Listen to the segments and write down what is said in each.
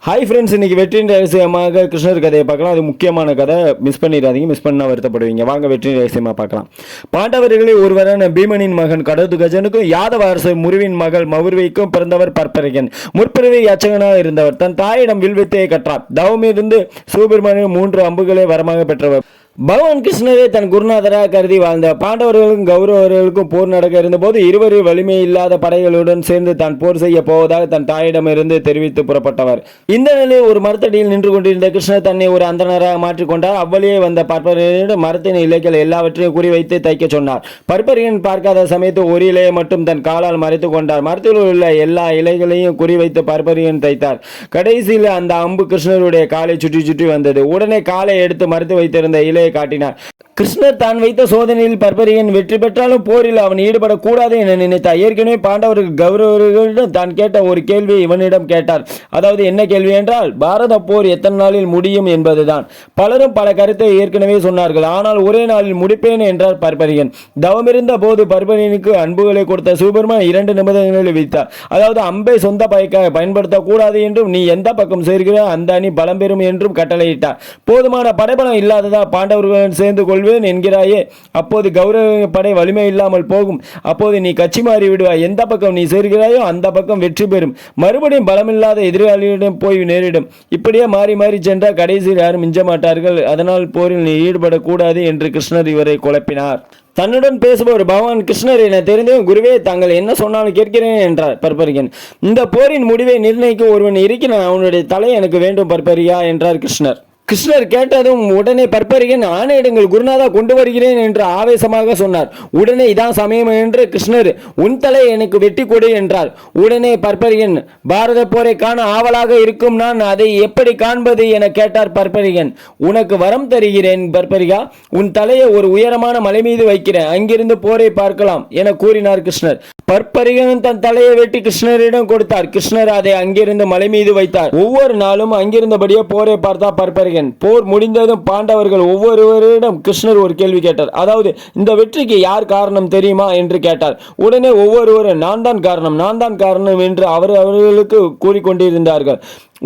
Hi friends, இன்னைக்கு வெற்றியின் ரகசியமாக கிருஷ்ணர் கதையை பார்க்கலாம். அது முக்கியமான கதை, மிஸ் பண்ணிடாதீங்க. மிஸ் பண்ணால் வருத்தப்படுவீங்க. வாங்க வெற்றியின் ரகசியமாக பார்க்கலாம். பாண்டவர்களில் ஒருவரான பீமனின் மகன் கடோத்கஜனுக்கும் யாதவ அரசு முருவின் மகள் மவுர்விக்கும் பிறந்தவர் பற்பரகன். முற்பிறவி யட்சகனாக இருந்தவர். தன் தாயிடம் வில்வித்தையை கற்றார். தவமிருந்து சூபிரமணியன் 3 அம்புகளை வரமாக பெற்றவர். பகவான் கிருஷ்ணரை தன் குருநாதராக கருதி வாழ்ந்த பாண்டவர்களுக்கும் கௌரவர்களுக்கும் போர் நடக்க இருந்தபோது இருவரும் வலிமை இல்லாத படைகளுடன் சேர்ந்து தான் போர் செய்ய போவதாக தன் தாயிடமிருந்து தெரிவித்து புறப்பட்டவர். இந்த நிலையில் ஒரு மரத்தடியில் நின்று கொண்டிருந்த கிருஷ்ணர் தன்னை ஒரு அந்தனராக மாற்றிக்கொண்டார். அவ்வழியே வந்த பற்பரியனிடம் மரத்தின் இலைகள் எல்லாவற்றையும் குறிவைத்து தைக்க சொன்னார். பற்பரியன் பார்க்காத சமயத்து ஒரு இலையை மட்டும் தன் காலால் மறைத்து கொண்டார். மரத்தில் உள்ள எல்லா இலைகளையும் குறிவைத்து பற்பரியன் தைத்தார். கடைசியில் அந்த அம்பு கிருஷ்ணருடைய காலை சுற்றி சுற்றி வந்தது. உடனே காலை எடுத்து மறைத்து வைத்திருந்த இலை காட்டினார். கிருஷ்ணர் தான் வைத்த சோதனையில் பற்பரியன் வெற்றி பெற்றாலும் போரில் அவன் ஈடுபடக்கூடாது என நினைத்தார். ஏற்கனவே பாண்டவர்கள் கௌரவர்களிடம் தான் கேட்ட ஒரு கேள்வி இவனிடம் கேட்டார். அதாவது என்ன கேள்வி என்றால், பாரத போர் எத்தனை நாளில் முடியும் என்பதுதான். பலரும் பல கருத்தை ஏற்கனவே சொன்னார்கள். ஆனால் ஒரே நாளில் முடிப்பேன் என்றார் பற்பரியன். தவமிருந்த போது பற்பரியனுக்கு அன்புகளை கொடுத்த சூபர்மன் 2 நிபந்தனைகளை விதித்தார். அதாவது அம்பை சொந்த பயக்காக பயன்படுத்தக்கூடாது என்றும், நீ எந்த பக்கம் சேர்கிறாயோ அந்த அணி பலம் பெறும் என்றும் கட்டளையிட்டார். போதுமான படைபலம் இல்லாததா பாண்டவர்களுடன் சேர்ந்து கொள்வேன் என்கிறாயே, அப்போது கௌரவ படை வலிமை இல்லாமல் போகும். அப்போது நீ கட்சி மாறி விடுவாய். எந்த பக்கம் நீ சேர்கிறாயோ அந்த பக்கம் வெற்றி பெறும். மறுபடியும் பலமில்லாத எதிராளியிடம் போய் நேரிடும். இப்படியே மாறி மாறி சென்றால் கடைசியில் யாரும் மிஞ்ச மாட்டார்கள். அதனால் போரில் நீ ஈடுபடக்கூடாது என்று கிருஷ்ணர் இவரை குழப்பினார். தன்னுடன் பேசுபவர் பகவான் கிருஷ்ணர் என தெரிந்தவன், குருவே தாங்கள் என்ன சொன்னாலும் கேட்கிறேன் என்றார் பற்பரியன். இந்த போரின் முடிவை நிர்ணயிக்க ஒருவன் இருக்கிறான், அவனுடைய தலை எனக்கு வேண்டும் பற்பரியா என்றார் கிருஷ்ணர். கிருஷ்ணர் கேட்டதும் உடனே பற்பரியன், ஆணையிடுங்கள் குருநாதா, கொண்டு வருகிறேன் என்று ஆவேசமாக சொன்னார். உடனே இதான் சமயம் என்று கிருஷ்ணர், உன் தலை எனக்கு வெட்டி கொடு என்றார். உடனே பற்பரியன், பாரத போரை காண ஆவலாக இருக்கும் நான் அதை எப்படி காண்பது என கேட்டார் பற்பரியன். உனக்கு வரம் தருகிறேன் பற்பரியா, உன் தலையை ஒரு உயரமான மலை மீது வைக்கிறேன், அங்கிருந்து போரை பார்க்கலாம் என கூறினார் கிருஷ்ணர். பற்பரியன் தன் தலையை வெட்டி கிருஷ்ணரிடம் கொடுத்தார். கிருஷ்ணர் அதை அங்கிருந்து மலை மீது வைத்தார். ஒவ்வொரு நாளும் அங்கிருந்தபடியே போரை பார்த்தார் பற்பரியன். போர் முடிந்ததும் பாண்டவர்கள் ஒவ்வொருவரிடம் கிருஷ்ணர் ஒரு கேள்வி கேட்டார். அதாவது, இந்த வெற்றிக்கு யார் காரணம் தெரியுமா என்று கேட்டார். உடனே ஒவ்வொருவரும் நான் தான் காரணம் என்று அவர்களுக்கு கூறிக்கொண்டிருந்தார்கள்.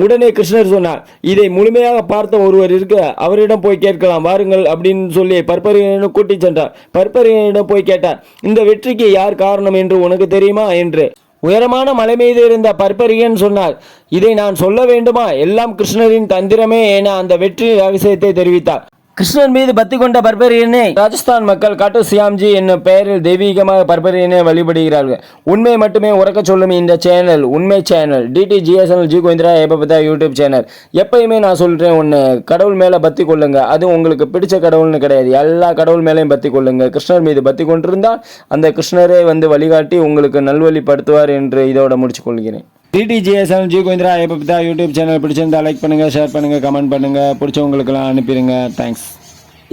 உடனே கிருஷ்ணர் சொன்னார், இதை முழுமையாக பார்த்த ஒருவர் இருக்க, அவரிடம் போய் கேட்கலாம் வாருங்கள் அப்படின்னு சொல்லி பற்பரியனை கூட்டி சென்றார். பற்பரியனிடம் போய் கேட்டார், இந்த வெற்றிக்கு யார் காரணம் என்று உனக்கு தெரியுமா என்று. உயரமான மலை மீது இருந்த பற்பரியன் சொன்னார், இதை நான் சொல்ல வேண்டுமா, எல்லாம் கிருஷ்ணரின் தந்திரமே என அந்த வெற்றி ரகசியத்தை தெரிவித்தார். கிருஷ்ணன் மீது பக்தி கொண்ட பற்பரியனை ராஜஸ்தான் மக்கள் காட்டு சியாம்ஜி என்னும் பெயரில் தெய்வீகமாக பற்பரியனை வழிபடுகிறார்கள். உண்மை மட்டுமே உறக்க சொல்லும் இந்த சேனல் உண்மை சேனல். DTGSNL ஜி கோவிந்தரா எப்போ யூடியூப் சேனல். எப்பயுமே நான் சொல்கிறேன் ஒன்று, கடவுள் மேலே பக்தி கொள்ளுங்க. அது உங்களுக்கு பிடிச்ச கடவுள்னு கிடையாது, எல்லா கடவுள் மேலேயும் பக்தி கொள்ளுங்க. கிருஷ்ணர் மீது பக்தி கொண்டிருந்தால் அந்த கிருஷ்ணரே வந்து வழிகாட்டி உங்களுக்கு நல்வழிப்படுத்துவார் என்று இதோட முடிச்சு கொள்கிறேன். DTGSNL ஜி கோவிந்தரா எப்போ யூடியூப் சேனல் பிடிச்சிருந்தா லைக் பண்ணுங்கள், ஷேர் பண்ணுங்கள், கமெண்ட் பண்ணுங்கள், பிடிச்சவங்களுக்கெல்லாம் அனுப்பிடுங்க. தேங்க்ஸ்.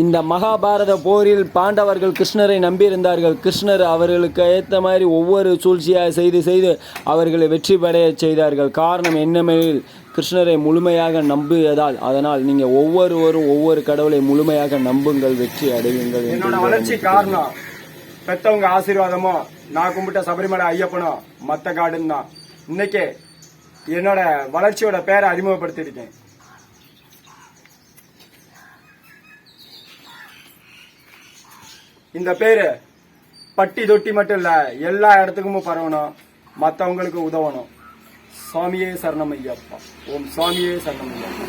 இந்த மகாபாரத போரில் பாண்டவர்கள் கிருஷ்ணரை நம்பியிருந்தார்கள். கிருஷ்ணர் அவர்களுக்கு ஏற்ற மாதிரி ஒவ்வொரு சூழ்ச்சியாக செய்து அவர்களை வெற்றி பெற செய்தார்கள். காரணம் என்னவெனில், கிருஷ்ணரை முழுமையாக நம்பியதால். அதனால் நீங்கள் ஒவ்வொருவரும் ஒவ்வொரு கடவுளை முழுமையாக நம்புங்கள், வெற்றி அடையுங்கள். என்னோட வளர்ச்சி காரணம் பெற்றவங்க ஆசீர்வாதமோ, நான் கும்பிட்ட சபரிமலை ஐயப்பனோ, மத்த காடுன்னு தான் இன்னைக்கு என்னோட வளர்ச்சியோட பேரை அறிமுகப்படுத்திருக்கேன். இந்த பேரு பட்டி தொட்டி மட்டும் இல்ல, எல்லா இடத்துக்கும் பரவணும், மற்றவங்களுக்கு உதவணும். சுவாமியே சரணம் ஐயப்பா. ஓம் சுவாமியே சரணம் ஐயப்பா.